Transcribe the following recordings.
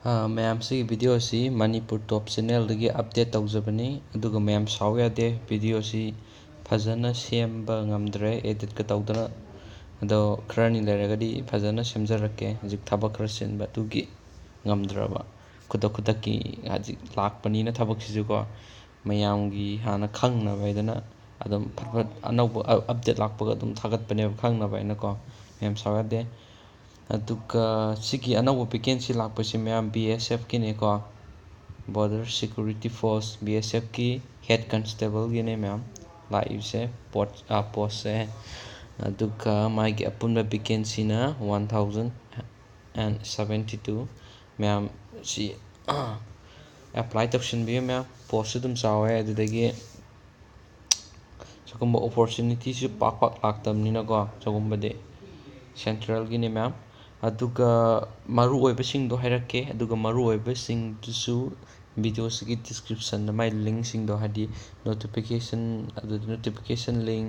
ꯃꯌꯥꯝꯁꯤꯒꯤ ꯚꯤꯗꯤꯑꯣꯁꯤ ꯃꯅꯤꯄꯨꯔ ꯇꯣꯞ ꯆꯦꯅꯦꯜꯗꯒꯤ update ꯇꯧꯖꯕꯅꯤ ꯑꯗꯨꯒ ꯃꯌꯥꯝ ꯁꯥꯎ ꯌꯥꯗꯦ ꯚꯤꯗꯤꯑꯣꯁꯤ ꯐꯖꯅ ꯁꯦꯝꯕ ꯉꯝꯗ꯭ꯔꯦ ꯑꯦꯗꯤꯠꯀ ꯇꯧꯗꯅ ꯑꯗꯣ ꯈꯔꯅꯤ ꯂꯩꯔꯒꯗꯤ ꯐꯖꯅ ꯁꯦꯝꯖꯔꯛꯀꯦ ꯍꯧꯖꯤꯛ ꯊꯕꯛ ꯈꯔ ꯆꯤꯟꯕ ꯑꯗꯨꯒꯤ ꯉꯝꯗ꯭ꯔꯕ ꯈꯨꯗꯛꯀꯤ ꯍꯧꯖꯤक ꯂꯥꯛꯄꯅꯤꯅ ꯊꯕꯛꯁꯤꯁꯨꯀꯣ ꯃꯌꯥꯝꯒꯤ ꯍꯥꯟꯅ ꯈꯪꯅꯕ ꯍꯥꯏꯗꯅ ꯑꯗꯨꯝ ꯐꯠ ꯑꯅꯧꯕ ꯑꯞꯗꯦꯠ ꯂꯥꯛꯄꯒ ꯑꯗꯨꯝ ꯊꯥꯒꯠꯄꯅꯦꯕ ꯈꯪꯅꯕ ꯍꯥꯏꯅꯀꯣ ꯃꯌꯥꯝ ꯁꯥꯎ ꯌꯥꯗꯦ ꯑꯗꯨꯒ ꯁꯤꯒꯤ ꯑꯅꯧꯕ ꯚꯦꯀꯦꯟꯁꯤ ꯂꯥꯛꯄꯁꯤ ꯃꯌꯥꯝ BSF ꯀꯤꯅꯦꯀꯣ ꯕꯣꯔꯗꯔ ꯁꯦꯀ꯭ꯌꯨꯔꯤꯇꯤ ꯐꯣꯔꯁ BSF ꯀꯤ ꯍꯦꯗ ꯀꯟꯁꯇꯦꯕꯜꯒꯤꯅꯦ ꯃꯌꯥꯝ ꯂꯥꯛꯏꯕꯁꯦ ꯄꯣꯁꯁꯦ ꯑꯗꯨꯒ ꯃꯥꯒꯤ ꯑꯄꯨꯟꯕ ꯚꯦꯀꯦꯟꯁꯤꯅ 1072 ꯃꯌꯥꯝ ꯁꯤ ꯑꯦꯄ꯭ꯂꯥꯏ ꯇꯧꯁꯤꯟꯕꯤꯌꯨ ꯃꯌꯥꯝ ꯄꯣꯁꯁꯨ ꯑꯗꯨꯝ ꯆꯥꯎꯋꯦ ꯑꯗꯨꯗꯒꯤ ꯁꯤꯒꯨꯝꯕ ꯑꯣꯄꯣꯔꯆꯨꯅꯤꯇꯤꯁꯨ ꯄꯥꯛ ꯂꯥꯛꯇꯕꯅꯤꯅꯀꯣ ꯁꯤꯒꯨꯝꯕꯗꯤ ꯁꯦꯟꯇ꯭ꯔꯦꯜꯒꯤꯅꯤ ꯃꯌꯥꯝ ꯑꯗꯨꯒ ꯃꯔꯨꯑꯣꯏꯕꯁꯤꯡꯗꯣ ꯍꯥꯏꯔꯛꯀꯦ ꯑꯗꯨꯒ ꯃꯔꯨꯑꯣꯏꯕꯁꯤꯡꯗꯨꯁꯨ ꯚꯤꯗꯤꯑꯣꯁꯤꯒꯤ ꯗꯤꯁꯀ꯭ꯔꯤꯞꯁꯟꯗ ꯃꯥꯏ ꯂꯤꯡꯛꯁꯤꯡꯗꯣ ꯍꯥꯏꯗꯤ ꯅꯣꯇꯤꯐꯤꯀꯦꯁꯟ ꯂꯤꯡꯛ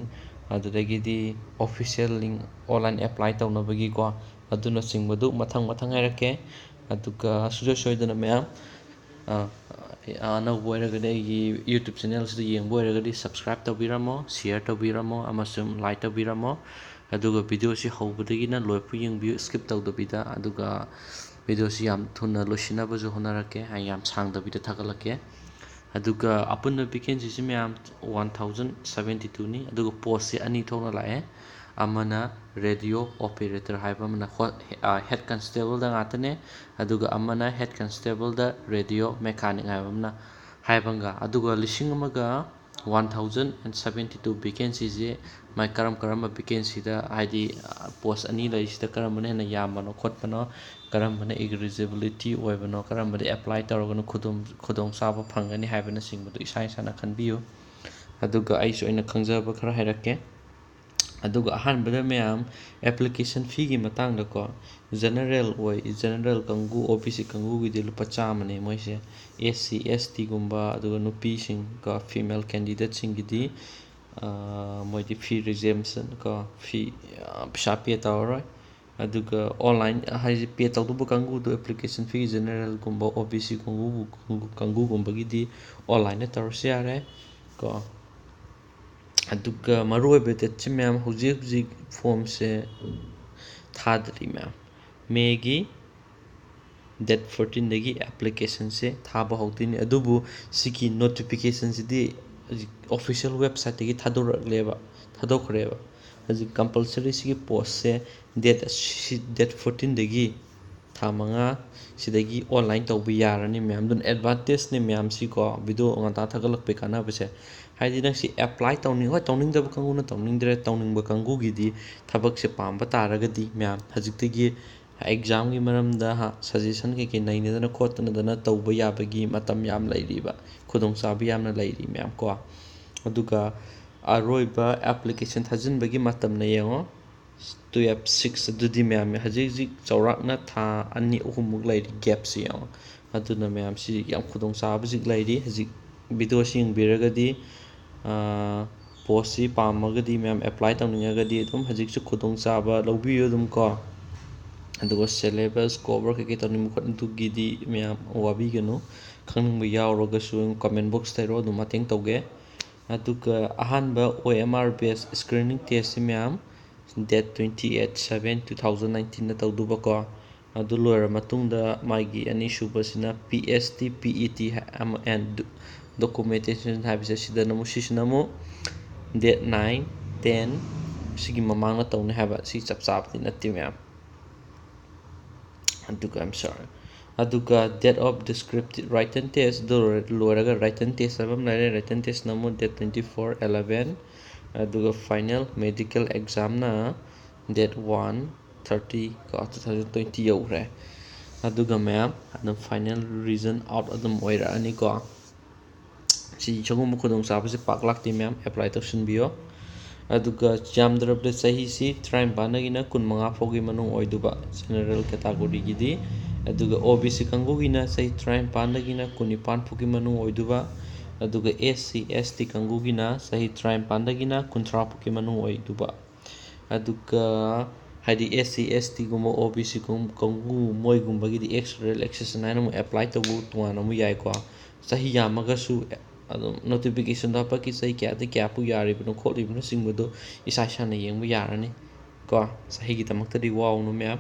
ꯑꯗꯨꯗꯒꯤꯗꯤ ꯑꯣꯐꯤꯁꯤꯌꯦꯜ ꯂꯤꯡꯛ ꯑꯣꯟꯂꯥꯏꯟ ꯑꯦꯄ꯭ꯂꯥꯏ ꯇꯧꯅꯕꯒꯤꯀꯣ ꯑꯗꯨꯅꯆꯤꯡꯕꯗꯨ ꯃꯊꯪ ꯍꯥꯏꯔꯛꯀꯦ ꯑꯗꯨꯒ ꯁꯨꯡꯁꯣꯏ ꯁꯣꯏꯗꯅ ꯃꯌꯥꯝ ꯑꯅꯧꯕ ꯑꯣꯏꯔꯒꯗꯤ ꯑꯩꯒꯤ ꯌꯨꯇ꯭ꯌꯨꯕ ꯆꯦꯅꯦꯜꯁꯤꯗ ꯌꯦꯡꯕ ꯑꯣꯏꯔꯒꯗꯤ ꯁꯕꯁꯀ꯭ꯔꯥꯏꯕ ꯇꯧꯕꯤꯔꯝꯃꯣ ꯁꯤꯌꯔ ꯇꯧꯕꯤꯔꯝꯃꯣ ꯑꯃꯁꯨꯡ ꯂꯥꯏꯛ ꯇꯧꯕꯤꯔꯝꯃꯣ ꯑꯗꯨꯒ ꯚꯤꯗꯤꯑꯣꯁꯤ ꯍꯧꯕꯗꯒꯤꯅ ꯂꯣꯏꯐꯥꯎ ꯌꯦꯡꯕꯤꯌꯨ ꯁ꯭ꯀꯤꯞ ꯇꯧꯗꯕꯤꯗ ꯑꯗꯨꯒ ꯚꯤꯗꯤꯑꯣꯁꯤ ꯌꯥꯝ ꯊꯨꯅ ꯂꯣꯏꯁꯤꯟꯅꯕꯁꯨ ꯍꯣꯠꯅꯔꯛꯀꯦ ꯌꯥꯝ ꯁꯥꯡꯗꯕꯤꯗ ꯊꯥꯒꯠꯂꯛꯀꯦ ꯑꯗꯨꯒ ꯑꯄꯨꯟꯕ ꯚꯦꯀꯦꯟꯁꯤꯁꯤ ꯃꯌꯥꯝ 1072ꯅꯤ ꯑꯗꯨꯒ ꯄꯣꯁꯁꯤ ꯑꯅꯤ ꯊꯣꯛꯅ ꯂꯥꯛꯑꯦ ꯑꯃꯅ ꯔꯦꯗꯤꯑꯣ ꯑꯣꯄꯦꯔꯦꯇꯔ ꯍꯥꯏꯕ ꯑꯃꯅ ꯍꯦꯗ ꯀꯟꯁꯇꯦꯕꯜꯗ ꯉꯥꯛꯇꯅꯦ ꯑꯗꯨꯒ ꯑꯃꯅ ꯍꯦꯗ ꯀꯟꯁꯇꯦꯕꯜꯗ ꯔꯦꯗꯤꯑꯣ ꯃꯦꯀꯥꯅꯤꯛ ꯍꯥꯏꯕ ꯑꯃꯒ ꯑꯗꯨꯒ 1072 ꯚꯦꯀꯦꯟꯁꯤꯁꯦ ꯃꯥꯏ ꯀꯔꯝꯕ ꯚꯦꯀꯦꯟꯁꯤꯗ ꯍꯥꯏꯗꯤ ꯄꯣꯁ ꯑꯅꯤ ꯂꯩꯔꯤꯁꯤꯗ ꯀꯔꯝꯕꯅ ꯍꯦꯟꯅ ꯌꯥꯝꯕꯅꯣ ꯈꯣꯠꯄꯅꯣ ꯀꯔꯝꯕꯅ ꯏꯂꯤꯖꯤꯕꯤꯂꯤꯇꯤ ꯑꯣꯏꯕꯅꯣ ꯀꯔꯝꯕꯗ ꯑꯦꯄ꯭ꯂꯥꯏ ꯇꯧꯔꯒꯅ ꯈꯨꯗꯣꯡꯆꯥꯕ ꯐꯪꯒꯅꯤ ꯍꯥꯏꯕꯅꯆꯤꯡꯕꯗꯨ ꯏꯁꯥꯅ ꯈꯟꯕꯤꯌꯨ ꯑꯗꯨꯒ ꯑꯩꯁꯨ ꯑꯩꯅ ꯈꯪꯖꯕ ꯈꯔ ꯍꯥꯏꯔꯛꯀꯦ ꯑꯗꯨꯒ ꯑꯍꯥꯟꯕꯗ ꯃꯌꯥꯝ ꯑꯦꯄ꯭ꯂꯤꯀꯦꯁꯟ ꯐꯤꯒꯤ ꯃꯇꯥꯡꯗꯀꯣ ꯖꯦꯅꯔꯦꯜ ꯀꯥꯡꯕꯨ OBC ꯀꯥꯡꯕꯨꯒꯤꯗꯤ ꯂꯨꯄꯥ 100ꯅꯦ ꯃꯣꯏꯁꯦ SC ST ꯒꯨꯝꯕ ꯑꯗꯨꯒ ꯅꯨꯄꯤꯁꯤꯡ ꯐꯤꯃꯦꯜ ꯀꯦꯟꯗꯤꯗꯦꯠꯁꯤꯡꯒꯤꯗꯤ ꯃꯣꯏꯗꯤ ꯐꯤ ꯔꯤꯖꯦꯝꯁꯟ ꯐꯤ ꯄꯩꯁా ꯄꯦ ꯇꯧꯔꯔꯣꯏ ꯑꯗꯨꯒ ꯑꯣꯟꯂꯥꯏꯟ ꯍꯥꯏꯗꯤ ꯄꯦ ꯇꯧꯗꯧꯕ ꯀꯥꯡꯕꯨꯗꯣ ꯑꯦꯄ꯭ꯂꯤꯀꯦꯁꯟ ꯐꯤ ꯖꯦꯅꯔꯦꯜꯒꯨꯝꯕ OBC ꯀꯥꯡꯕꯨꯒꯨꯝꯕꯒꯤꯗꯤ ꯑꯣꯟꯂꯥꯏꯟꯗ ꯇꯧꯔꯁꯨ ꯌꯥꯔꯦ ꯑꯗꯨꯒ ꯃꯔꯨꯑꯣꯏꯕ ꯗꯦꯠꯁꯤ ꯃꯌꯥꯝ ꯍꯧꯖꯤꯛ ꯐꯣꯝꯁꯦ ꯊꯥꯗ꯭ꯔꯤ ꯃꯌꯥꯝ ꯃꯦꯒꯤ ꯗꯦꯠ 14ꯗꯒꯤ ꯑꯦꯄ꯭ꯂꯤꯀꯦꯁꯟꯁꯦ ꯊꯥꯕ ꯍꯧꯗꯣꯏꯅꯤ ꯑꯗꯨꯕꯨ ꯁꯤꯒꯤ ꯅꯣꯇꯤꯐꯤꯀꯦꯁꯟꯁꯤꯗꯤ ꯍꯧꯖꯤꯛ ꯑꯣꯐꯤꯁꯤꯌꯦꯜ ꯋꯦꯕꯁꯥꯏꯠꯇꯒꯤ ꯊꯥꯗꯣꯛꯈ꯭ꯔꯦꯕ ꯍꯧꯖꯤꯛ ꯀꯝꯄꯜꯁꯔꯤ ꯁꯤꯒꯤ ꯄꯣꯁꯁꯦ ꯗꯦꯠ 14ꯗꯒꯤ ꯊꯥ 5 ꯁꯤꯗꯒꯤ ꯑꯣꯟꯂꯥꯏꯟ ꯇꯧꯕ ꯌꯥꯔꯅꯤ ꯃꯌꯥꯝ ꯑꯗꯨꯅ ꯑꯦꯗꯚꯥꯟꯇꯦꯖꯅꯤ ꯃꯌꯥꯝꯁꯤꯀꯣ ꯚꯤꯗꯤꯑꯣ ꯉꯟꯇꯥ ꯊꯥꯒꯠꯂꯛꯄꯩ ꯀꯥꯟꯅꯕꯁꯦ ꯍꯥꯏꯗꯤ ꯅꯪ ꯁꯤ ꯑꯦꯄ꯭ꯂꯥꯏ ꯇꯧꯅꯤꯡꯗꯕ ꯀꯥꯡꯕꯨꯅ ꯇꯧꯅꯤꯡꯗ꯭ꯔꯦ ꯇꯧꯅꯤꯡꯕ ꯀꯥꯡꯕꯨꯒꯤꯗꯤ ꯊꯕꯛꯁꯦ ꯄꯥꯝꯕ ꯇꯥꯔꯒꯗꯤ ꯃꯌꯥꯝ ꯍꯧꯖꯤꯛꯇꯒꯤ ꯑꯦꯛꯖꯥꯝꯒꯤ ꯃꯔꯝꯗ ꯁꯖꯦꯁꯟ ꯀꯩꯀꯩ ꯅꯩꯅꯗꯅ ꯈꯣꯠꯇꯅꯗꯅ ꯇꯧꯕ ꯌꯥꯕꯒꯤ ꯃꯇꯝ ꯌꯥꯝ ꯂꯩꯔꯤꯕ ꯈꯨꯗꯣꯡꯆꯥꯕ ꯌꯥꯝꯅ ꯂꯩꯔꯤ ꯃꯌꯥꯝ ꯑꯗꯨꯒ ꯑꯔꯣꯏꯕ ꯑꯦꯄ꯭ꯂꯤꯀꯦꯁꯟ ꯊꯥꯖꯤꯟꯕꯒꯤ ꯃꯇꯝꯅ ꯌꯦꯡꯉꯣ 12/6 ꯑꯗꯨꯗꯤ ꯃꯌꯥꯝ ꯍꯧꯖꯤꯛ ꯆꯥꯎꯔꯥꯛꯅ ꯊꯥ 2-3 ꯂꯩꯔꯤ ꯒꯦꯞꯁꯤ ꯌꯦꯡꯉꯣ ꯑꯗꯨꯅ ꯃꯌꯥꯝꯁꯤ ꯌꯥꯝ ꯈꯨꯗꯣꯡꯆꯥꯕ ꯍꯧꯖꯤꯛ ꯂꯩꯔꯤ ꯍꯧꯖꯤꯛ ꯚꯤꯗꯤꯑꯣꯁꯤ ꯌꯦꯡꯕꯤꯔꯒꯗꯤ ꯄꯣꯁꯁꯤ ꯄꯥꯝꯃꯒꯗꯤ ꯃꯌꯥꯝ ꯑꯦꯄ꯭ꯂꯥꯏ ꯇꯧꯅꯤꯡꯉꯒꯗꯤ ꯑꯗꯨꯝ ꯍꯧꯖꯤꯛꯁꯨ ꯈꯨꯗꯣꯡꯆꯥꯕ ꯂꯧꯕꯤꯌꯨ ꯑꯗꯨꯝ ꯑꯗꯨꯒ ꯁꯦꯂꯦꯕꯁ ꯀꯣꯚꯔ ꯀꯩꯀꯩ ꯇꯧꯅꯤꯡꯕ ꯈꯣꯠꯅꯤꯡꯕꯗꯨꯒꯤꯗꯤ ꯃꯌꯥꯝ ꯋꯥꯕꯤꯒꯅꯨ ꯈꯪꯅꯤꯡꯕ ꯌꯥꯎꯔꯒꯁꯨ ꯀꯃꯦꯟ ꯕꯣꯛꯁꯇ ꯍꯥꯏꯔꯛꯑꯣ ꯑꯗꯨꯝ ꯃꯇꯦꯡ ꯇꯧꯒꯦ ꯑꯗꯨꯒ ꯑꯍꯥꯟꯕ OMR ꯕꯦꯁ ꯁ꯭ꯀ꯭ꯔꯤꯅꯤꯡ ꯇꯦꯁꯁꯤ ꯃꯌꯥꯝ ꯗꯦꯠ 28/7/2019ꯗ ꯇꯧꯗꯧꯕꯀꯣ ꯑꯗꯨ ꯂꯣꯏꯔ ꯃꯇꯨꯡꯗ ꯃꯥꯒꯤ ꯑꯅꯤꯁꯨꯕꯁꯤꯅ PST PET ꯑꯦꯟ ꯗꯣꯀꯨꯃꯦꯟꯇꯦꯁꯟ ꯍꯥꯏꯕꯁꯦ ꯁꯤꯁꯤꯅ ꯑꯃꯨꯛ ꯗꯦꯠ 9-10 ꯁꯤꯒꯤ ꯃꯃꯥꯡꯗ ꯇꯧꯅꯤ ꯍꯥꯏꯕ ꯁꯤ ꯆꯞ ꯆꯥꯕꯗꯤ ꯅꯠꯇꯦ ꯃꯌꯥꯝ ꯑꯗꯨꯒ date of descriptive written test ꯂꯣꯏꯔꯒ ꯔꯥꯏꯇꯟ ꯇꯦꯁ ꯍꯥꯏꯕ ꯑꯃ ꯂꯩꯔꯦ ꯔꯥꯏꯇꯟ ꯇꯦꯁꯅ ꯑꯃꯨꯛ ꯗꯦꯠ 24/11 ꯑꯗꯨꯒ ꯐꯥꯏꯅꯦꯜ ꯃꯦꯗꯤꯀꯦꯜ ꯑꯦꯛꯖꯥꯝꯅ ꯗꯦꯠ 1/30/2020 ꯌꯧꯈ꯭ꯔꯦ ꯑꯗꯨꯒ ꯃꯌꯥꯝ ꯑꯗꯨꯝ ꯐꯥꯏꯅꯦꯜ ꯔꯤꯖꯟ ꯑꯥꯎꯠ ꯑꯗꯨꯝ ꯑꯣꯏꯔꯛꯑꯅꯤꯀꯣ ꯁꯤꯒꯨꯝꯕ ꯈꯨꯗꯣꯡꯆꯥꯕꯁꯤ ꯄꯥꯛ ꯂꯥꯛꯇꯦ ꯃꯌꯥꯝ ꯑꯦꯄ꯭ꯂꯥꯏ ꯇꯧꯁꯤꯟꯕꯤꯌꯣ ꯑꯗꯨꯒ ꯌꯥꯝꯗ꯭ꯔꯕꯗ ꯆꯍꯤꯁꯤ 25ꯗꯒꯤꯅ 25 ꯐꯥꯎꯒꯤ ꯃꯅꯨꯡ ꯑꯣꯏꯗꯨꯕ ꯖꯦꯅꯔꯦꯜ ꯀꯦꯇꯥꯒꯣꯔꯤꯒꯤꯗꯤ ꯑꯗꯨꯒ OBC ꯀꯥꯡꯕꯨꯒꯤನ ꯆꯍꯤ 25ꯗꯒꯤꯅ 29 ꯐꯥꯎꯒꯤ ꯃꯅꯨꯡ ꯑꯣꯏꯗꯨꯕ ꯑꯗꯨꯒ SC ST ꯀꯥꯡꯕꯨꯒꯤꯅ ꯆꯍꯤ 25ꯗꯒꯤꯅ 30 ꯐꯥꯎꯒꯤ ꯃꯅꯨꯡ ꯑꯣꯏꯗꯨꯕ ꯑꯗꯨꯒ ꯍꯥꯏꯗꯤ SC/ST ꯒꯨꯝꯕ OBC ꯀꯥꯡꯕꯨ ꯃꯣꯏꯒꯨꯝꯕꯒꯤꯗꯤ ꯑꯦꯛꯁ ꯔꯤꯂꯦꯛꯁꯦꯁꯟ ꯍꯥꯏꯅ ꯑꯃꯨꯛ ꯑꯦꯄ꯭ꯂꯥꯏ ꯇꯧꯕ ꯇꯣꯉꯥꯟꯅ ꯑꯃꯨꯛ ꯌꯥꯏꯀꯣ ꯆꯍꯤ ꯌꯥꯝꯃꯒꯁꯨ ꯑꯗꯨꯝ ꯅꯣꯇꯤꯐꯤꯀꯦꯁꯟꯗꯣ ꯍꯥꯞꯄꯛꯀꯤ ꯆꯍꯤ ꯀꯌꯥꯗꯩ ꯀꯌꯥꯐꯥꯎ ꯌꯥꯔꯤꯕꯅꯣ ꯈꯣꯠꯂꯤꯕꯅꯣ ꯏꯁꯥ ꯏꯁꯥꯅ ꯌꯦꯡꯕ ꯌꯥꯔꯅꯤ ꯀꯣ ꯆꯍꯤꯒꯤꯗꯃꯛꯇꯗꯤ ꯋꯥꯎꯅꯨ ꯃꯌꯥꯝ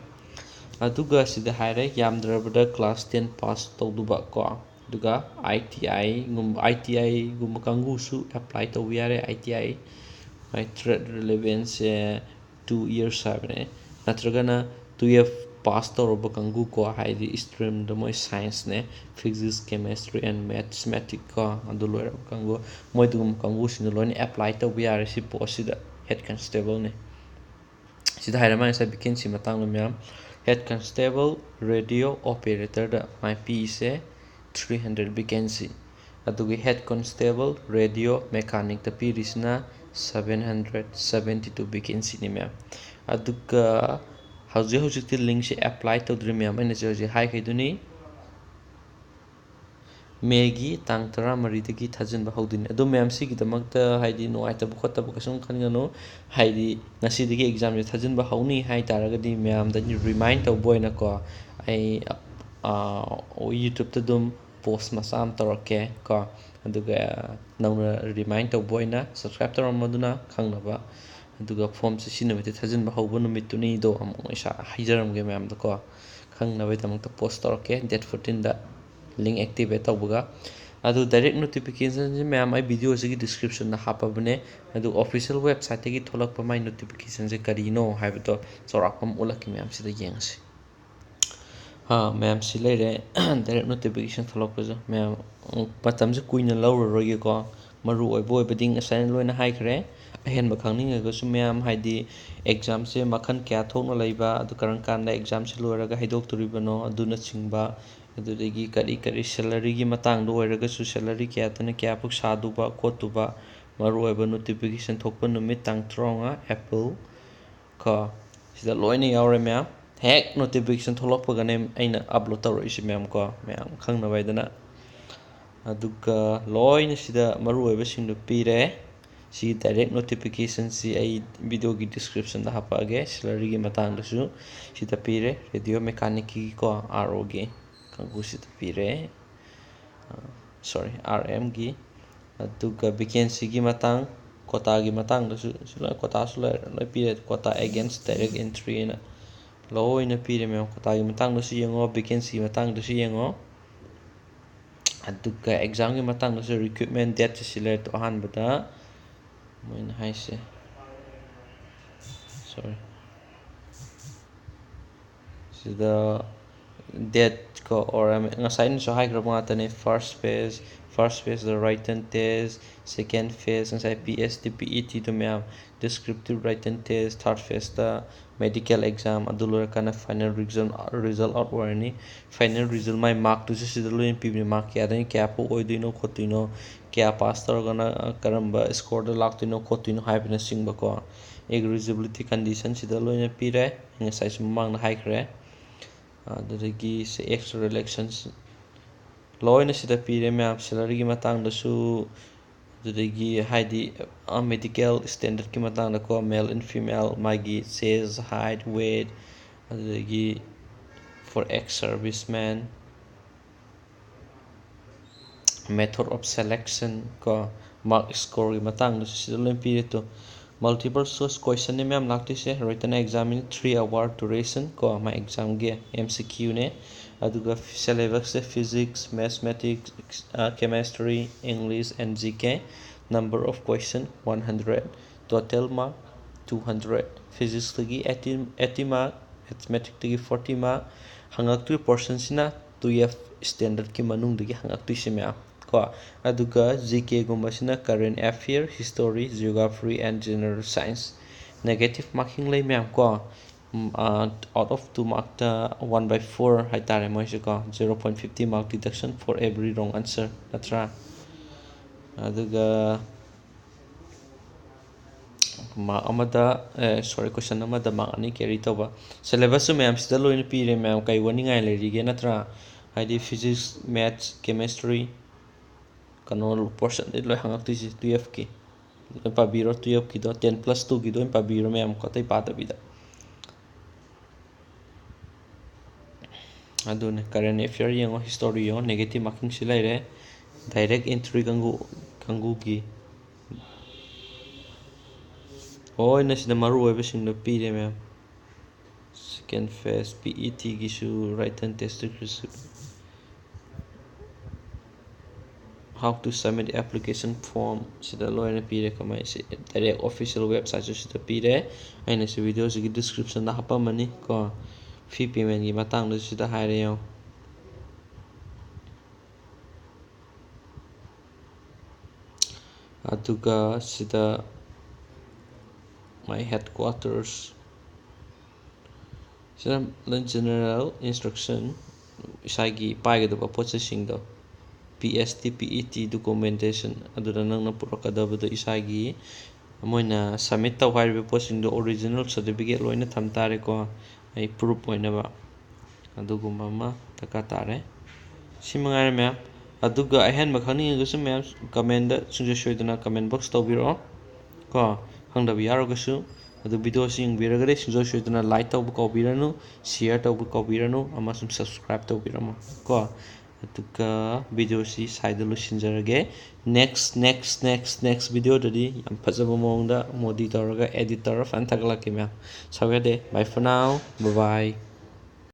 ꯑꯗꯨꯒ ꯁꯤꯗ ꯍꯥꯏꯔꯦ ꯌꯥꯝꯗ꯭ꯔꯕꯗ ꯀ꯭ꯂꯥꯁ 10 ꯄꯥꯁ ꯇꯧꯗꯕ ꯀꯣ ꯑꯗꯨꯒ ITI ꯒꯨꯝꯕ ꯀꯥꯡꯕꯨꯁꯨ ꯑꯦꯄ꯭ꯂꯥꯏ ꯇꯧꯕ ꯌꯥꯔꯦ ITI ꯇ꯭ꯔꯦꯠ ꯔꯤꯂꯦꯚꯦꯟꯁꯁꯦ 2 years ꯍꯥꯏꯕꯅꯦ ꯅꯠꯇ꯭ꯔꯒꯅ 12 ꯄꯥꯁ ꯇꯧꯔꯕ ꯀꯥꯡꯕꯨ ꯀꯣ ꯍꯥꯏꯗꯤ ꯏꯁꯇ꯭ꯔꯤꯝꯗ ꯃꯣꯏ ꯁꯥꯏꯟꯁꯅꯦ ꯐꯤꯖꯤꯛꯁ ꯀꯦꯃꯦꯁꯇ꯭ꯔꯤ ꯑꯦꯟ ꯃꯦꯊꯃꯦꯇꯤꯛ ꯀꯣ ꯑꯗꯨ ꯂꯣꯏꯔꯕ ꯀꯥꯡꯕꯨ ꯃꯣꯏꯗꯨꯒꯨꯝꯕ ꯀꯥꯡꯕꯨꯁꯤꯡꯗꯣ ꯂꯣꯏꯅ ꯑꯦꯄ꯭ꯂꯥꯏ ꯇꯧꯕ ꯌꯥꯔꯦ ꯁꯤ ꯄꯣꯁꯁꯤꯗ ꯍꯦꯠ ꯀꯟꯁꯇꯦꯕꯜꯅꯤ ꯁꯤꯗ ꯍꯥꯏꯔ ꯉꯁꯥꯏ ꯚꯦꯀꯦꯟꯁꯤ ꯃꯇꯥꯡꯗ ꯃꯌꯥꯝ ꯍꯦꯠ ꯀꯟꯁꯇꯦꯕꯜ ꯔꯦꯗꯤꯑꯣ ꯑꯣꯄꯦꯔꯦꯇꯔꯗ ꯃꯥꯏ ꯄꯤꯁꯦ 300 ꯚꯦꯀꯦꯟꯁꯤ ꯑꯗꯨꯒ ꯍꯦꯠ ꯀꯣꯟꯁꯇꯦꯕꯜ ꯔꯦꯗꯤꯑꯣ ꯃꯦꯀꯥꯅꯤꯛꯇ ꯄꯤꯔꯤꯁꯤꯅ 772 ꯚꯦꯀꯦꯟꯁꯤꯅꯤ ꯃꯌꯥꯝ ꯑꯗꯨꯒ ꯍꯧꯖꯤꯛꯇꯤ ꯂꯤꯡꯛꯁꯦ ꯑꯦꯄ꯭ꯂꯥꯏ ꯇꯧꯗ꯭ꯔꯤ ꯃꯌꯥꯝ ꯑꯩꯅꯁꯨ ꯍꯧꯖꯤꯛ ꯍꯥꯏꯈꯤꯗꯨꯅꯤ ꯃꯦꯒꯤ ꯇꯥꯡ 13ꯗꯒꯤ ꯊꯥꯖꯤꯟꯕ ꯍꯧꯗꯣꯏꯅꯤ ꯑꯗꯣ ꯃꯌꯥꯝ ꯁꯤꯒꯤꯗꯃꯛꯇ ꯍꯥꯏꯗꯤ ꯅꯨꯡꯉꯥꯏꯇꯕ ꯈꯣꯠꯇꯕ ꯀꯩꯁꯨꯝ ꯈꯟꯒꯅꯨ ꯍꯥꯏꯗꯤ ꯉꯁꯤꯗꯒꯤ ꯑꯦꯛꯖꯥꯝꯁꯦ ꯊꯥꯖꯤꯟꯕ ꯍꯧꯅꯤ ꯍꯥꯏ ꯇꯥꯔꯒꯗꯤ ꯃꯌꯥꯝꯗ ꯔꯤꯃꯥꯏꯟ ꯇꯧꯕ ꯑꯣꯏꯅꯀꯣ ꯑꯩ ꯌꯨꯇ꯭ꯌꯨꯕꯇ ꯑꯗꯨꯝ ꯄꯣꯁ ꯃꯆꯥ ꯑꯃ ꯇꯧꯔꯛꯀꯦ ꯀꯣ ꯑꯗꯨꯒ ꯅꯧꯅ ꯔꯤꯃꯥꯏꯟ ꯇꯧꯕ ꯑꯣꯏꯅ ꯁꯕꯁꯀ꯭ꯔꯥꯏꯞ ꯇꯧꯔꯝꯃꯗꯨꯅ ꯈꯪꯅꯕ ꯑꯗꯨꯒ ꯐꯣꯝꯁꯦ ꯁꯤ ꯅꯨꯃꯤꯠꯇ ꯊꯥꯖꯤꯟꯕ ꯍꯧꯕ ꯅꯨꯃꯤꯠꯇꯨꯅꯤꯗꯣ ꯑꯃꯨꯛ ꯏꯁꯥ ꯍꯩꯖꯔꯝꯒꯦ ꯃꯌꯥꯝꯗꯀꯣ ꯈꯪꯅꯕꯒꯤꯗꯃꯛꯇ ꯄꯣꯁט ꯇꯧꯔꯛꯀꯦ ꯗꯦꯠ 14ꯗ ꯂꯤꯡꯛ ꯑꯦꯛꯇꯤꯚꯦꯠ ꯇꯧꯕꯒ ꯑꯗꯨ ꯗꯥꯏꯔꯦꯛ ꯅꯣꯇꯤꯐꯤꯀꯦꯁꯟꯁꯤ ꯃꯌꯥꯝ ꯑꯩ ꯚꯤꯗꯤꯑꯣꯁꯤꯒꯤ ꯗꯤꯁꯀ꯭ꯔꯤꯞꯁꯟꯗ ꯍꯥꯞꯄꯕꯅꯦ ꯑꯗꯨ ꯑꯣꯐꯤꯁꯤꯌꯦꯜ ꯋꯦꯕꯁꯥꯏꯠꯇꯒꯤ ꯊꯣꯛꯂꯛꯄ ꯃꯥꯏ ꯅꯣꯇꯤꯐꯤꯀꯦꯁꯟꯁꯦ ꯀꯔꯤꯅꯣ ꯍꯥꯏꯕꯗꯣ ꯆꯥꯎꯔꯥꯛꯄ ꯑꯃ ꯎꯠꯂꯛꯀꯦ ꯃꯌꯥꯝ ꯁꯤꯗ ꯌꯦꯡꯉꯁꯤ ꯃꯌꯥꯝ ꯁꯤ ꯂꯩꯔꯦ ꯗꯥꯏꯔꯦꯛ ꯅꯣꯇꯤꯐꯤꯀꯦꯁꯟ ꯊꯣꯛꯂꯛꯄꯁꯦ ꯃꯌꯥꯝ ꯃꯇꯝꯁꯦ ꯀꯨꯏꯅ ꯂꯧꯔꯔꯣꯏꯒꯦꯀꯣ ꯃꯔꯨ ꯑꯣꯏꯕ ꯑꯣꯏꯕꯗꯤ ꯉꯁꯥꯏꯅ ꯂꯣꯏꯅ ꯍꯥꯏꯈ꯭ꯔꯦ ꯑꯍꯦꯟꯕ ꯈꯪꯅꯤꯡꯉꯒꯁꯨ ꯃꯌꯥꯝ ꯍꯥꯏꯗꯤ ꯑꯦꯛꯖꯥꯝꯁꯦ ꯃꯈꯜ ꯀꯌꯥ ꯊꯣꯛꯅ ꯂꯩꯕ ꯑꯗꯨ ꯀꯔꯝ ꯀꯥꯟꯗ ꯑꯦꯛꯖꯥꯝꯁꯦ ꯂꯣꯏꯔꯒ ꯍꯩꯗꯣꯛꯇꯣꯔꯤꯕꯅꯣ ꯑꯗꯨꯅꯆꯤꯡꯕ ꯑꯗꯨꯗꯒꯤ ꯀꯔꯤ ꯁꯦꯂꯔꯤꯒꯤ ꯃꯇꯥꯡꯗ ꯑꯣꯏꯔꯒꯁꯨ ꯁꯦꯂꯔꯤ ꯀꯌꯥꯗꯅ ꯀꯌꯥꯐꯥꯎ ꯁꯥꯗꯨꯕ ꯈꯣꯠꯇꯨꯕ ꯃꯔꯨꯑꯣꯏꯕ ꯅꯣꯇꯤꯐꯤꯀꯦꯁꯟ ꯊꯣꯛꯄ ꯅꯨꯃꯤꯠ ꯇꯥꯡ 15 ꯑꯦꯄ꯭ꯔꯤꯜ ꯀꯣ ꯁꯤꯗ ꯂꯣꯏꯅ ꯌꯥꯎꯔꯦ ꯃꯌꯥꯝ ꯍꯦꯛ ꯅꯣꯇꯤꯐꯤꯀꯦꯁꯟ ꯊꯣꯛꯂꯛꯄꯒꯅꯦ ꯑꯩꯅ ꯑꯞꯂꯣꯗ ꯇꯧꯔꯛꯏꯁꯤ ꯃꯌꯥꯝ ꯀꯣ ꯃꯌꯥꯝ ꯈꯪꯅꯕ ꯍꯥꯏꯗꯅ ꯑꯗꯨꯒ ꯂꯣꯏꯅ ꯁꯤꯗ ꯃꯔꯨꯑꯣꯏꯕꯁꯤꯡꯗꯨ ꯄꯤꯔꯦ ꯁꯤ ꯗꯥꯏꯔꯦꯛ ꯅꯣꯇꯤꯐꯤꯀꯦꯁꯟꯁꯤ ꯑꯩ ꯚꯤꯗꯤꯑꯣꯒꯤ ꯗꯤꯁꯀ꯭ꯔꯤꯞꯁꯟꯗ ꯍꯥꯞꯄꯛꯑꯒꯦ ꯁꯦꯂꯔꯤꯒꯤ ꯃꯇꯥꯡꯗꯁꯨ ꯁꯤꯗ ꯄꯤꯔꯦ ꯔꯦꯗꯤꯑꯣ ꯃꯦꯀꯥꯅꯤꯛꯀꯤ ꯀꯣ ROꯒꯤ ꯀꯥꯡꯕꯨꯁꯤꯗ ꯄꯤꯔꯦ RM ꯑꯗꯨꯒ ꯚꯦꯀꯦꯟꯁꯤꯒꯤ ꯃꯇꯥꯡ ꯀꯣꯇꯥꯒꯤ ꯃꯇꯥꯡꯗꯁꯨ ꯀꯣꯇꯥꯁꯨ ꯂꯣꯏ ꯄꯤꯔꯦ ꯀꯣꯇꯥ ꯑꯦꯒꯦꯟꯁ ꯗꯥꯏꯔꯦꯛ ꯑꯦꯟꯇ꯭ꯔꯤ ꯍꯥꯏꯅ ꯂꯣꯏꯅ ꯄꯤꯔꯦ ꯃꯌꯥꯝ ꯀꯣꯇꯥꯒꯤ ꯃꯇꯥꯡꯗꯁꯨ ꯌꯦꯡꯉꯣ ꯚꯦꯀꯦꯟꯁꯤꯒꯤ ꯃꯇꯥꯡꯗꯁꯨ ꯌꯦꯡꯉꯣ ꯑꯗꯨꯒ ꯑꯦꯛꯖꯥꯝꯒꯤ ꯃꯇꯥꯡꯗꯁꯨ ꯔꯤꯀ꯭ꯔꯨꯏꯠꯃꯦꯟ ꯗꯦꯠꯁꯦ ꯁꯤ ꯂꯩꯔꯦ ꯑꯍꯥꯟꯕꯗ ꯃꯣꯏꯅ ꯍꯥꯏꯁꯦ ꯁꯤꯗ ꯗꯦꯠ ꯀꯣ ꯑꯣꯔ ꯉꯁꯥꯏꯅꯁꯨ ꯍꯥꯏꯈ꯭ꯔꯕ ꯉꯥꯛꯇꯅꯦ ꯐꯥꯔꯁ ꯐꯦꯖꯇ ꯔꯥꯏꯇꯟ ꯇꯦꯁ ꯁꯦꯀꯦꯟ ꯐꯦꯖꯉꯁꯥꯏ PST PETꯗꯨ ꯃꯌꯥꯝ ꯗꯤꯁꯀ꯭ꯔꯤꯞꯇꯤꯞ ꯔꯥꯏꯇꯟ ꯇꯦꯁ ꯊꯥꯔꯠ ꯐꯦꯖꯇ ꯃꯦꯗꯤꯀꯦꯜ ꯑꯦꯛꯖꯥꯝ ꯑꯗꯨ ꯂꯣꯏꯔꯀꯥꯟꯗ ꯐꯥꯏꯅꯦꯜ ꯔꯤꯖꯜ ꯑꯥꯎꯠ ꯑꯣꯏꯔꯅꯤ ꯐꯥꯏꯅꯦꯜ ꯔꯤꯖꯜ ꯃꯥꯏ ꯃꯥꯔꯛꯇꯨꯁꯨ ꯁꯤꯗ ꯂꯣꯏꯅ ꯄꯤꯕꯅꯤ ꯃꯥꯔꯛ ꯀꯌꯥꯗꯒꯤ ꯀꯌꯥꯐꯥꯎ ꯑꯣꯏꯗꯣꯏꯅꯣ ꯈꯣꯠꯇꯣꯏꯅꯣ ꯀꯌꯥ ꯄꯥꯁ ꯇꯧꯔꯒꯅ ꯀꯔꯝꯕ ꯁ꯭ꯀꯣꯔꯗ ꯂꯥꯛꯇꯣꯏꯅꯣ ꯈꯣꯠꯇꯣꯏꯅꯣ ꯍꯥꯏꯕꯅꯆꯤꯡꯕꯀꯣ ꯑꯦꯂꯤꯖꯤꯕꯤꯂꯤꯇꯤ ꯀꯟꯗꯤꯁꯟꯁꯤꯗ ꯂꯣꯏꯅ ꯄꯤꯔꯦ ꯉꯁꯥꯏꯁꯨ ꯃꯃꯥꯡꯗ ꯍꯥꯏꯈ꯭ꯔꯦ ꯑꯗꯨꯗꯒꯤ ꯑꯦꯛꯁ ꯔꯤꯂꯦꯛꯁꯟꯁ ꯂꯣꯏꯅ ꯁꯤꯗ ꯄꯤꯔꯦ ꯃꯌꯥꯝ ꯁꯦꯂꯔꯤꯒꯤ ꯃꯇꯥꯡꯗꯁꯨ ꯑꯗꯨꯗꯒꯤ ꯍꯥꯏꯗꯤ ꯃꯦꯗꯤꯀꯦꯜ ꯁ꯭ꯇꯦꯟꯗꯔꯠꯀꯤ ꯃꯇꯥꯡꯗꯀꯣ ꯃꯦꯜ ꯑꯦꯟ ꯐꯤꯃꯦꯜ ꯃꯥꯒꯤ ꯆꯦꯁ ꯍꯥꯏꯠ ꯋꯦꯠ ꯑꯗꯨꯗꯒꯤ for ex serviceman method of selection ꯀꯣ ꯃꯥꯔꯛ ꯁ꯭ꯀꯣꯔꯒꯤ ꯃꯇꯥꯡꯗꯁꯨ ꯁꯤꯗ ꯂꯣꯏꯅ ꯄꯤꯔꯦ ꯇꯣ ꯃꯜꯇꯤꯄꯜ ꯆꯣꯏꯁ ꯀꯣꯏꯁꯟꯅꯦ ꯃꯌꯥꯝ ꯂꯥꯛꯇꯣꯏꯁꯦ ꯔꯤꯇꯟ ꯑꯦꯛꯖꯥꯝꯅꯤ 3 hour duration ꯀꯣ ꯃꯥ ꯑꯦꯛꯖꯥꯝꯒꯤ MCQꯅꯦ ꯑꯗꯨꯒ ꯁꯦꯂꯦꯕꯁꯁꯦ physics mathematics chemistry English and GK number of question 100 total mark 200 ꯐꯤꯖꯤꯛꯁꯇꯒꯤ 80 ꯃꯥꯔꯛ ꯃꯦꯊꯃꯦꯇꯤꯛꯇꯒꯤ 40 ꯃꯥꯔꯛ ꯍꯪꯉꯛꯇꯣꯏ ꯄꯣꯔꯁꯟꯁꯤꯅ 12 ꯁ꯭ꯇꯦꯟꯗꯔꯠꯀꯤ ꯃꯅꯨꯡꯗꯒꯤ ꯍꯪꯉꯛꯇꯣꯏꯁꯦ ꯃꯌꯥꯝ ꯀꯣ ꯑꯗꯨꯒ GKꯒꯨꯝꯕꯁꯤꯅ current affair history geography and general science negative marking ꯂꯩ ꯃꯌꯥꯝ ꯀꯣ ꯑꯥꯎꯠ ꯑꯣꯐ 2 ꯃꯥꯔꯛꯇ 1/4 ꯍꯥꯏꯇꯥꯔꯦ ꯃꯣꯏꯁꯦ ꯀꯣ 0.50 ꯃꯥꯔꯛ ꯗꯤꯗꯛꯁꯟ ꯐꯣꯔ ꯑꯦꯕ꯭ꯔꯤ ꯔꯣꯡ ꯑꯟꯁꯔ ꯅꯠꯇ꯭ꯔꯥ ꯑꯗꯨꯒ ꯃꯥꯔꯛ ꯑꯃꯗ ꯀꯣꯏꯁꯟ ꯑꯃꯗ ꯃꯥꯔꯛ 2 ꯀꯦꯔꯤ ꯇꯧꯕ ꯁꯦꯂꯦꯕꯁꯁꯨ ꯃꯌꯥꯝ ꯁꯤꯗ ꯂꯣꯏꯅ ꯄꯤꯔꯦ ꯃꯌꯥꯝ ꯀꯩ ꯋꯥꯅꯤꯡꯉꯥꯏ ꯂꯩꯔꯤꯒꯦ ꯅꯠꯇ꯭ꯔꯥ ꯍꯥꯏꯗꯤ ꯐꯤꯖꯤꯛꯁ ꯃꯦꯠꯁ ꯀꯦꯃꯦꯁꯇ꯭ꯔꯤ ꯀꯩꯅꯣ ꯄꯣꯔꯁꯟꯗꯤ ꯂꯣꯏ ꯍꯪꯉꯛꯇꯣꯏꯁꯤ 12ꯀꯤ ꯂꯣꯏ ꯄꯥꯕꯤꯔꯣ 12ꯀꯤꯗꯣ 10+2ꯒꯤꯗꯣ ꯑꯣꯏꯅ ꯄꯥꯕꯤꯔꯣ ꯃꯌꯥꯝ ꯑꯇꯩ ꯄꯥꯗꯕꯤꯗ ꯑꯗꯨꯅꯦ ꯀꯔꯦꯟ ꯑꯦꯐꯤꯌꯔ ꯌꯦꯡꯉꯣ, ꯍꯤꯁꯇꯣꯔꯤ ꯌꯦꯡꯉꯣ, ꯅꯦꯒꯦꯇꯤቭ ꯃꯥꯔꯀꯤꯡꯁꯤ ꯂꯩꯔꯦ, ꯗꯥꯏꯔꯦꯛ ꯑꯦꯟꯇ꯭ꯔꯤ ꯀꯥꯡꯕꯨꯒꯤ ꯂꯣꯏꯅ ꯁꯤꯗ ꯃꯔꯨ ꯑꯣꯏꯕꯁꯤꯡꯗꯣ ꯄꯤꯔꯦ ꯃꯌꯥꯝ꯫ ꯁꯦꯀꯦꯟ ꯐꯦꯁ ꯄꯤ ꯏ ꯇꯤꯒꯤꯁꯨ ꯔꯥꯏꯇꯟ ꯇꯦꯁꯇꯨꯒꯤꯁꯨ, how to submit application form ꯁꯤꯗ ꯂꯣꯏꯅ ꯄꯤꯔꯦ, ꯀꯃꯥꯏꯅ ꯗꯥꯏꯔꯦꯛ ꯑꯣꯐꯤꯁꯤꯌꯦꯜ ꯋꯦꯕꯁꯥꯏꯠꯁꯨ ꯁꯤꯗ ꯄꯤꯔꯦ꯫ ꯑꯩꯅꯁꯨ ꯚꯤꯗꯤꯑꯣꯁꯤꯒꯤ ꯗꯤꯁꯀ꯭ꯔꯤꯞꯁꯟꯗ ꯍꯥꯞꯄꯝꯃꯅꯤ ꯀꯣ, ꯐꯤ ꯄꯦꯃꯦꯟꯒꯤ ꯃꯇꯥꯡꯗꯁꯨ ꯁꯤꯗ ꯍꯥꯏꯔꯦ ꯌꯦꯡꯉꯣ꯫ ꯑꯗꯨꯒ ꯁꯤꯗ ꯃꯥꯏ ꯍꯦꯗ ꯀ꯭ꯋꯥꯇꯔꯁ, ꯁꯤꯗ ꯖꯦꯅꯔꯦꯜ ꯏꯟꯁꯇ꯭ꯔꯛꯁꯟ, ꯏꯁꯥꯒꯤ ꯄꯥꯏꯒꯗꯕ ꯄꯣꯠ ꯆꯩꯁꯤꯡꯗꯣ, P S T P E T documentation, ꯑꯗꯨꯗ ꯅꯪꯅ ꯄꯨꯔꯛꯀꯗꯕꯗꯣ ꯏꯁꯥꯒꯤ ꯃꯣꯏꯅ ꯁꯕꯃꯤꯠ ꯇꯧ ꯍꯥꯏꯔꯤꯕ ꯄꯣꯠꯁꯤꯡꯗꯣ ꯑꯣꯔꯤꯖꯤꯅꯦꯜ ꯁꯥꯔꯇꯤꯐꯤꯀꯦꯠ ꯂꯣꯏꯅ ꯊꯝ ꯇꯥꯔꯦꯀꯣ, ꯑꯩ ꯄ꯭ꯔꯨꯞ ꯑꯣꯏꯅꯕ ꯑꯗꯨꯒꯨꯝꯕ ꯑꯃ ꯗꯔꯀꯥꯔ ꯇꯥꯔꯦ꯫ ꯁꯤ ꯃꯉꯥꯏꯔꯦ ꯃꯌꯥꯝ꯫ ꯑꯗꯨꯒ ꯑꯍꯦꯟꯕ ꯈꯪꯅꯤꯡꯉꯒꯁꯨ ꯃꯌꯥꯝ ꯀꯃꯦꯟꯗ ꯁꯨꯡꯁꯣꯏ ꯁꯣꯏꯗꯅ ꯀꯃꯦꯟ ꯕꯣꯛꯁ ꯇꯧꯕꯤꯔꯛꯑꯣ ꯀꯣ, ꯈꯪꯗꯕ ꯌꯥꯎꯔꯒꯁꯨ꯫ ꯑꯗꯨ ꯚꯤꯗꯤꯑꯣꯁꯤ ꯌꯦꯡꯕꯤꯔꯒꯗꯤ ꯁꯨꯡꯁꯣꯏ ꯁꯣꯏꯗꯅ ꯂꯥꯏꯛ ꯇꯧꯕ ꯀꯥꯎꯕꯤꯔꯅꯨ, ꯁꯤꯌꯔ ꯇꯧꯕ ꯀꯥꯎꯕꯤꯔꯅꯨ, ꯑꯃꯁꯨꯡ ꯁꯕꯁꯀ꯭ꯔꯥꯏꯕ ꯇꯧꯕꯤꯔꯝꯃꯣ ꯀꯣ꯫ ꯑꯗꯨꯒ ꯚꯤꯗꯤꯑꯣꯁꯤ ꯁ꯭ꯋꯥꯏꯗ ꯂꯣꯏꯁꯤꯟꯖꯔꯒꯦ꯫ ꯅꯦꯛꯁ ꯚꯤꯗꯤꯑꯣꯗꯗꯤ ꯌꯥꯝ ꯐꯖꯕ ꯃꯑꯣꯡꯗ ꯃꯣꯗꯤ ꯇꯧꯔꯒ, ꯑꯦꯗꯤꯠ ꯇꯧꯔꯒ ꯐꯖꯅ ꯊꯥꯒꯠꯂꯛꯀꯦ ꯃꯌꯥꯝ꯫ ꯁꯧ ꯌꯥꯗꯦ, by four now, by by.